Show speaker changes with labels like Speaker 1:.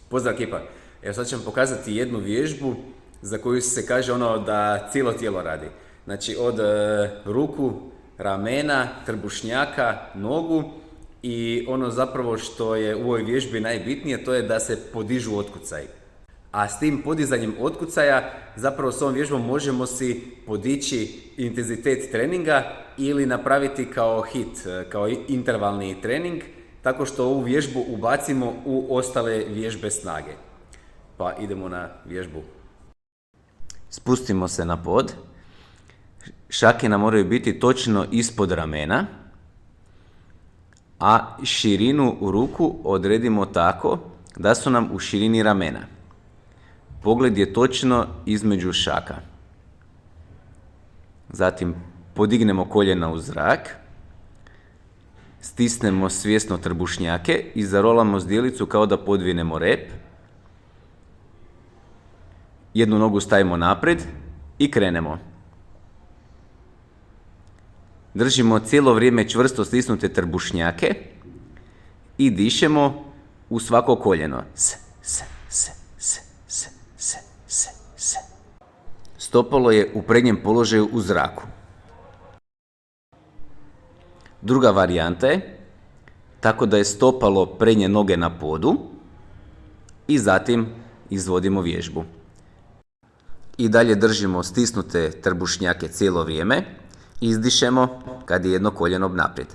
Speaker 1: Pozdrav ekipa. Evo sad ću vam pokazati jednu vježbu za koju se kaže da cijelo tijelo radi. Znači od ruku, ramena, trbušnjaka, nogu i ono zapravo što je u ovoj vježbi najbitnije to je da se podižu otkucaji. A s tim podizanjem otkucaja zapravo s ovom vježbom možemo si podići intenzitet treninga ili napraviti kao HIIT, kao intervalni trening, tako što ovu vježbu ubacimo u ostale vježbe snage. Pa idemo na vježbu. Spustimo se na pod. Šake nam moraju biti točno ispod ramena, a širinu u ruku odredimo tako da su nam u širini ramena. Pogled je točno između šaka. Zatim podignemo koljena u zrak, stisnemo svjesno trbušnjake i zarolamo zdjelicu kao da podvinemo rep. Jednu nogu stavimo naprijed i krenemo. Držimo cijelo vrijeme čvrsto stisnute trbušnjake i dišemo u svako koljeno. Stopalo je u prednjem položaju u zraku. Druga varijanta je tako da je stopalo prednje noge na podu i zatim izvodimo vježbu. I dalje držimo stisnute trbušnjake cijelo vrijeme, izdišemo kad je jedno koljeno naprijed.